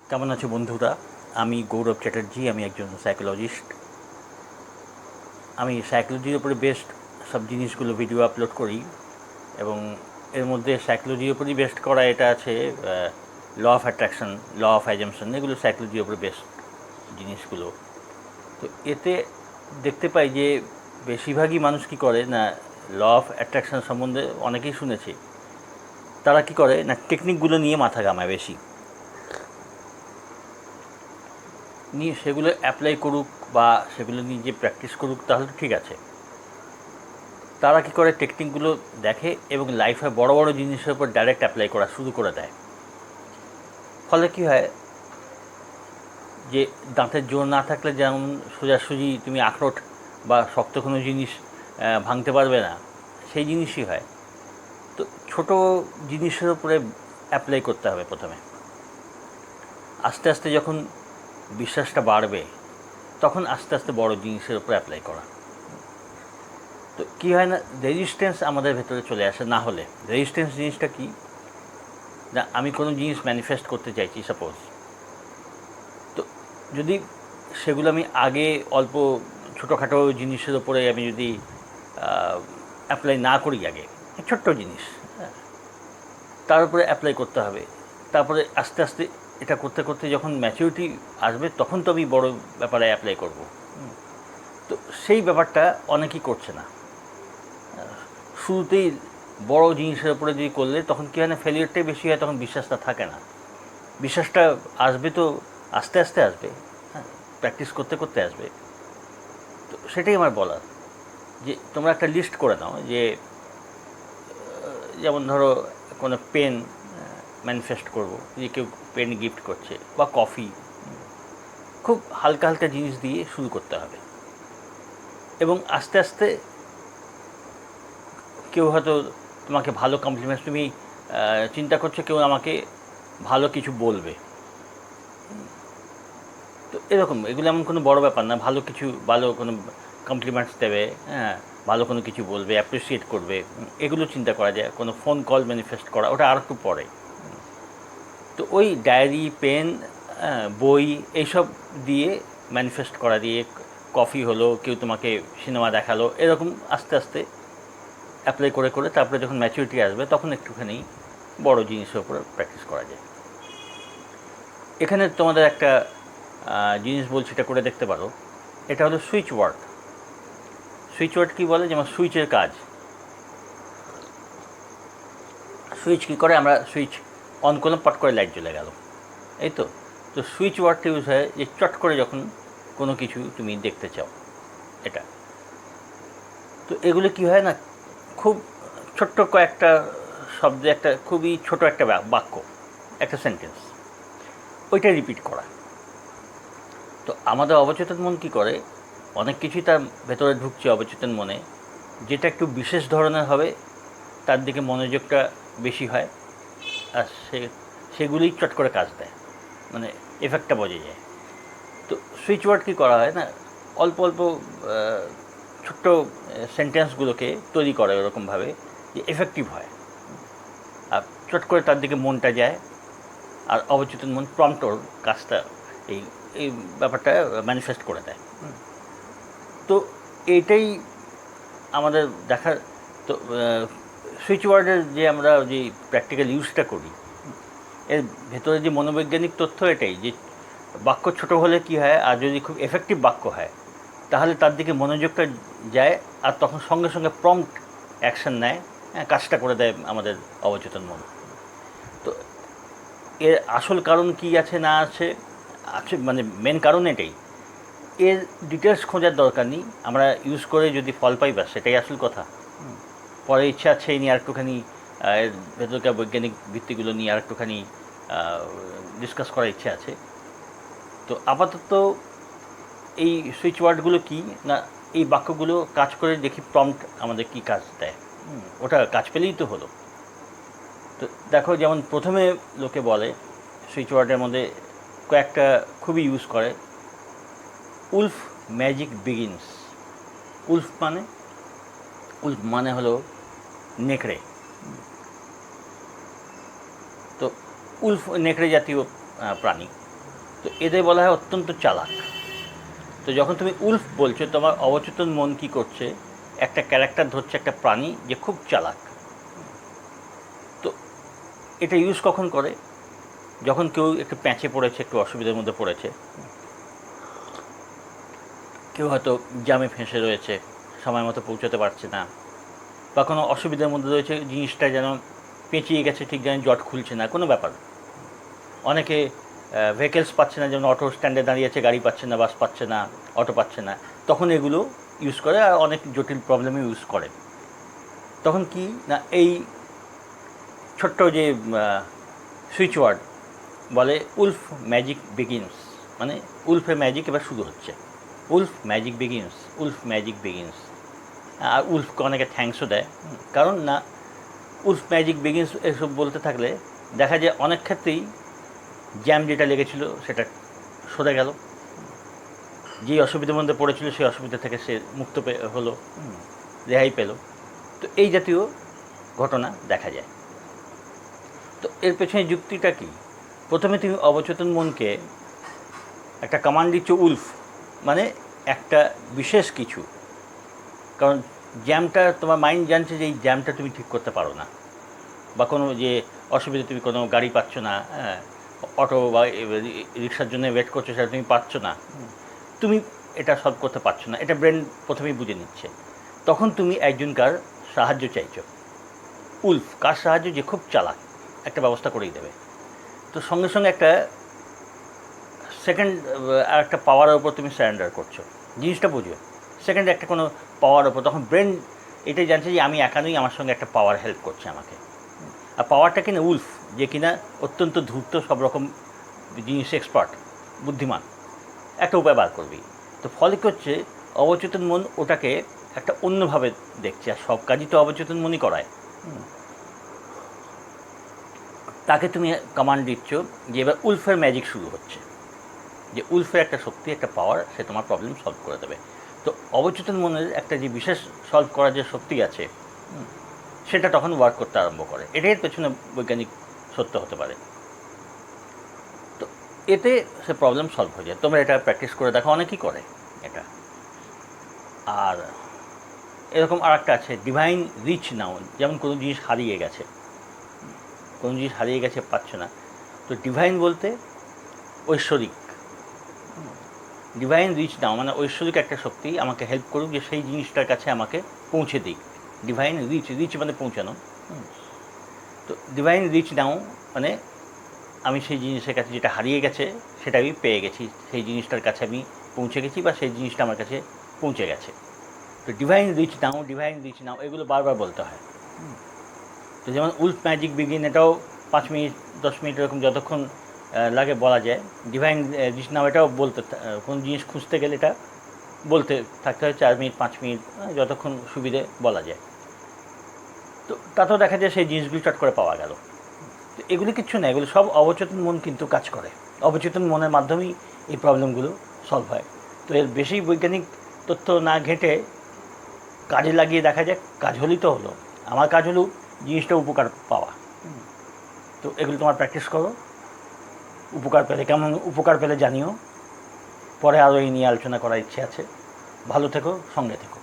কেমন আছো বন্ধুরা? আমি গৌরব চ্যাটার্জি, আমি একজন সাইকোলজিস্ট। আমি সাইকোলজির উপরে বেস্ট সব জিনিসগুলো ভিডিও আপলোড করি, এবং এর মধ্যে সাইকোলজির উপরই বেস্ট করা এটা আছে law of attraction, law of assumption, এগুলো সাইকোলজির উপরে বেস্ট জিনিসগুলো। তো এতে দেখতে পাই যে বেশিরভাগই মানুষ কী করে না, ল অফ অ্যাট্রাকশন সম্বন্ধে অনেকেই শুনেছে, তারা কি করে না টেকনিকগুলো নিয়ে মাথা ঘামায় বেশি, নিয়ে সেগুলো অ্যাপ্লাই করুক বা সেগুলো নিয়ে যে প্র্যাকটিস করুক তাহলে ঠিক আছে। তারা কী করে টেকনিকগুলো দেখে এবং লাইফে বড় বড় জিনিসের উপর ডাইরেক্ট অ্যাপ্লাই করা শুরু করে দেয়। ফলে কী হয় যে দাঁতের জোর না থাকলে যেমন সোজাসুজি তুমি আখরোট বা শক্ত কোনো জিনিস ভাঙতে পারবে না, সেই জিনিসই হয়। তো ছোট জিনিসের উপরে অ্যাপ্লাই করতে হবে প্রথমে। আস্তে আস্তে যখন বিশ্বাসটা বাড়বে তখন আস্তে আস্তে বড় জিনিসের উপরে অ্যাপ্লাই করা। তো কী হয় না, রেজিস্ট্যান্স আমাদের ভেতরে চলে আসে। না হলে রেজিস্ট্যান্স জিনিসটা কি না, আমি কোনো জিনিস ম্যানিফেস্ট করতে চাইছি সাপোজ, তো যদি সেগুলো আমি আগে অল্প ছোটোখাটো জিনিসের ওপরে আমি যদি অ্যাপ্লাই না করি, আগে ছোট্ট জিনিস, তার উপরে অ্যাপ্লাই করতে হবে। তারপরে আস্তে আস্তে এটা করতে করতে যখন ম্যাচুরিটি আসবে তখন তো আমি বড় ব্যাপারে অ্যাপ্লাই করব। তো সেই ব্যাপারটা অনেকেই করছে না। শুরুতেই বড় জিনিসের উপরে যদি করলে তখন কী হয় না, ফেলিয়ারটাই বেশি হয়, তখন বিশ্বাসটা থাকে না। বিশ্বাসটা আসবে তো আস্তে আস্তে আসবে, হ্যাঁ, প্র্যাকটিস করতে করতে আসবে। তো সেটাই আমার বলার, যে তোমরা একটা লিস্ট করে নাও, যে যেমন ধরো কোনো পেন ম্যানিফেস্ট করবো, যে কেউ পেন গিফট করছে বা কফি, খুব হালকা হালকা জিনিস দিয়ে শুরু করতে হবে। এবং আস্তে আস্তে কেউ হয়তো তোমাকে ভালো কমপ্লিমেন্টস, তুমি চিন্তা করছো কেউ আমাকে ভালো কিছু বলবে, তো এরকম এগুলো এমন কোনো বড় ব্যাপার না। ভালো কিছু, ভালো কোনো কমপ্লিমেন্টস দেবে, হ্যাঁ, ভালো কোনো কিছু বলবে, অ্যাপ্রিসিয়েট করবে, এগুলো চিন্তা করা যায়। কোনো ফোন কল ম্যানিফেস্ট করা ওটা আর একটু পরে। তো ওই ডায়েরি, পেন, বই, এইসব দিয়ে ম্যানিফেস্ট করা দিয়ে, কফি হলো, কেউ তোমাকে সিনেমা দেখালো, এরকম আস্তে আস্তে অ্যাপ্লাই করে করে তারপরে যখন ম্যাচুরিটি আসবে তখন একটুখানি বড় জিনিসের উপর প্র্যাকটিস করা যায়। এখানে তোমাদের একটা জিনিস বলছি, এটা করে দেখতে পারো। এটা হলো সুইচ ওয়ার্ড। সুইচ ওয়ার্ড কী বলে, যেমন সুইচের কাজ। সুইচ কী করে, আমরা সুইচ অন করলাম, পট করে লাইট জ্বলে গেল, এই তো। তো সুইচ ওয়ার্ডটা ইউজ হয় যে চট করে যখন কোনো কিছু তুমি দেখতে চাও, এটা। তো এগুলো কী হয় না, খুব ছোট্ট কয়েকটা শব্দে একটা খুবই ছোট একটা বাক্য, একটা সেন্টেন্স, ওইটা রিপিট করা। তো আমাদের অবচেতন মন কী করে, অনেক কিছুই তার ভেতরে ঢুকছে অবচেতন মনে, যেটা একটু বিশেষ ধরনের হবে তার দিকে মনোযোগটা বেশি হয়, আর সেগুলোই চট করে কাজ দেয়, মানে এফেক্টটা বোঝা যায়। তো সুইচ ওয়ার্ড কী করা হয় না, অল্প অল্প ছোট্ট সেন্টেন্সগুলোকে তৈরি করে এরকমভাবে যে এফেক্টিভ হয়, আর চট করে তার দিকে মনটা যায়, আর অবচেতন মন প্রম্পট ওর কাজটা, এই এই ব্যাপারটা ম্যানিফেস্ট করে দেয়। তো এইটাই আমাদের দেখার। তো সুইচ ওয়ার্ডের যে আমরা যে প্র্যাকটিক্যাল ইউজটা করি, এর ভেতরে যে মনোবৈজ্ঞানিক তথ্য এটাই, যে বাক্য ছোট হলে কী হয়, আর যদি খুব এফেক্টিভ বাক্য হয় তাহলে তার দিকে মনোযোগটা যায়, আর তখন সঙ্গে সঙ্গে প্রম্পট অ্যাকশন নেয়, হ্যাঁ, কাজটা করে দেয় আমাদের অবচেতন মন। তো এর আসল কারণ কী আছে না আছে, আছে মানে মেন কারণ এটাই। এর ডিটেলস খোঁজার দরকার নেই, আমরা ইউজ করে যদি ফল পাই বা সেটাই আসল কথা। পরে ইচ্ছা আছে এই নিয়ে আরেকটুখানি এর ভেতরকার বৈজ্ঞানিক ভিত্তিগুলো নিয়ে আরেকটুখানি ডিসকাস করার ইচ্ছে আছে। তো আপাতত এই সুইচ ওয়ার্ডগুলো কী না, এই বাক্যগুলো কাজ করে দেখি প্রম্পট আমাদের কী কাজ দেয়, ওটা কাজ পেলেই তো হলো। তো দেখো, যেমন প্রথমে লোকে বলে সুইচ ওয়ার্ডের মধ্যে কয়েকটা খুবই ইউজ করে, উলফ ম্যাজিক বিগিনস। উলফ মানে হলো নেকড়ে। তো উলফ নেকড়ে জাতীয় প্রাণী। তো এদের বলা হয় অত্যন্ত চালাক। তো যখন তুমি উলফ বলছো, তোমার অবচেতন মন কী করছে, একটা ক্যারেক্টার ধরছে, একটা প্রাণী যে খুব চালাক। তো এটা ইউজ কখন করে? যখন কেউ একটু প্যাঁচে পড়েছে, একটু অসুবিধার মধ্যে পড়েছে, কেউ হয়তো জ্যামে ফেঁসে রয়েছে, সময় মতো পৌঁছাতে পারছে না, বা কোনো অসুবিধার মধ্যে রয়েছে, জিনিসটা যেন পেঁচিয়ে গেছে, ঠিক যেন জট খুলছে না, কোনো ব্যাপার। অনেকে ভেহিকেলস পাচ্ছে না, যেমন অটো স্ট্যান্ডে দাঁড়িয়ে আছে, গাড়ি পাচ্ছে না, বাস পাচ্ছে না, অটো পাচ্ছে না, তখন এগুলো ইউজ করে। আর অনেক জটিল প্রবলেমে ইউজ করে। তখন কি না, এই ছোট্ট যে সুইচ ওয়ার্ড বলে উলফ ম্যাজিক বিগিনস, মানে উলফের ম্যাজিক এবার শুরু হচ্ছে। Wolf magic begins, wolf magic begins. আর উলফকে অনেকে থ্যাঙ্কসও দেয়, কারণ না উলফ ম্যাজিক বিগিনস এসব বলতে থাকলে দেখা যায় অনেক ক্ষেত্রেই জ্যাম যেটা লেগেছিল সেটা সরে গেল, যেই অসুবিধার মধ্যে পড়েছিল সেই অসুবিধা থেকে সে মুক্ত হলো, রেহাই পেল। তো এই জাতীয় ঘটনা দেখা যায়। তো এর পেছনে যুক্তিটা কি? প্রথমে তুমি অবচেতন মনকে একটা কমান্ড দিচ্ছ উলফ, মানে একটা বিশেষ কিছু। কারণ জ্যামটা তোমার মাইন্ড জানছে যে এই জ্যামটা তুমি ঠিক করতে পারো না, বা কোনো যে অসুবিধা, তুমি কোনো গাড়ি পাচ্ছ না, অটো বা রিক্সার জন্য ওয়েট করছো, সেটা তুমি পাচ্ছ না, তুমি এটা সলভ করতে পারছো না, এটা ব্রেন প্রথমেই বুঝে নিচ্ছে। তখন তুমি একজনকার সাহায্য চাইছো। উলফ কার সাহায্য? যে খুব চালাক, একটা ব্যবস্থা করেই দেবে। তো সঙ্গে সঙ্গে একটা সেকেন্ড একটা পাওয়ারের ওপর তুমি সারেন্ডার করছো। জিনিসটা বুঝো, সেকেন্ড একটা কোনো পাওয়ার ওপর, তখন ব্রেন এটাই জানছে যে আমি একা নই, আমার সঙ্গে একটা পাওয়ার হেল্প করছে আমাকে। আর পাওয়ারটা কিনা উলফ, যে কিনা অত্যন্ত ধূর্ত, সব রকম জিনিস এক্সপার্ট, বুদ্ধিমান, একটা উপায় বার করবি। তো ফলে কী হচ্ছে, অবচেতন মন ওটাকে একটা অন্যভাবে দেখছে। আর সব কাজই তো অবচেতন মনই করায়। তাকে তুমি কমান্ড দিচ্ছ যে এবার উলফের ম্যাজিক শুরু হচ্ছে, যে উলফের একটা শক্তি, একটা পাওয়ার, সে তোমার প্রবলেম সলভ করে দেবে। তো অবচেতন মনের একটা যে বিশেষ সলভ করার যে শক্তি আছে, সেটা তখন ওয়ার্ক করতে আরম্ভ করে। এটাই পেছনে বৈজ্ঞানিক সত্য হতে পারে। তো এতে সে প্রবলেম সলভ হয়ে যায়। তোমরা এটা প্র্যাকটিস করে দেখো, অনেকেই করে এটা। আর এরকম আর একটা আছে, ডিভাইন রিচ নাও। যেমন কোনো জিনিস হারিয়ে গেছে, কোনো জিনিস হারিয়ে গেছে, পাচ্ছ না। তো ডিভাইন বলতে ঐশ্বরিক, ডিভাইন রিচ নাও মানে ঐশ্বরিক একটা শক্তি আমাকে হেল্প করুক যে সেই জিনিসটার কাছে আমাকে পৌঁছে দিক। ডিভাইন রিচ, রিচ মানে পৌঁছানো। তো ডিভাইন রিচ নাও মানে আমি সেই জিনিসের কাছে, যেটা হারিয়ে গেছে সেটা আমি পেয়ে গেছি, সেই জিনিসটার কাছে আমি পৌঁছে গেছি, বা সেই জিনিসটা আমার কাছে পৌঁছে গেছে। তো ডিভাইন রিচ নাও, ডিভাইন রিচ নাও, এগুলো বারবার বলতে হয়। তো যেমন উলফ ম্যাজিক বিগিন, এটাও 5 মিনিট 10 মিনিট এরকম যতক্ষণ লাগে বলা যায়। ডিভাইন রিচ নাও এটাও বলতে, কোনো জিনিস খুঁজতে গেলে এটা বলতে থাকতে হয় 4 মিনিট 5 মিনিট, যতক্ষণ সুবিধে বলা যায়। তো তাতেও দেখা যায় সেই জিনিসগুলি চট করে পাওয়া গেল। তো এগুলি কিচ্ছু না, এগুলো সব অবচেতন মন কিন্তু কাজ করে। অবচেতন মনের মাধ্যমেই এই প্রবলেমগুলো সলভ হয়। তো এর বেশি বৈজ্ঞানিক তথ্য না ঘেঁটে কাজে লাগিয়ে দেখা যায়, কাজ হলেই তো হলো। আমার কাজ হলো জিনিসটা উপকার পাওয়া। তো এগুলো তোমার প্র্যাকটিস করো, উপকার পেলে, কেমন উপকার পেলে জানিও। পরে আরও এই নিয়ে আলোচনা করার ইচ্ছে আছে। ভালো থেকো, সঙ্গে থেকো।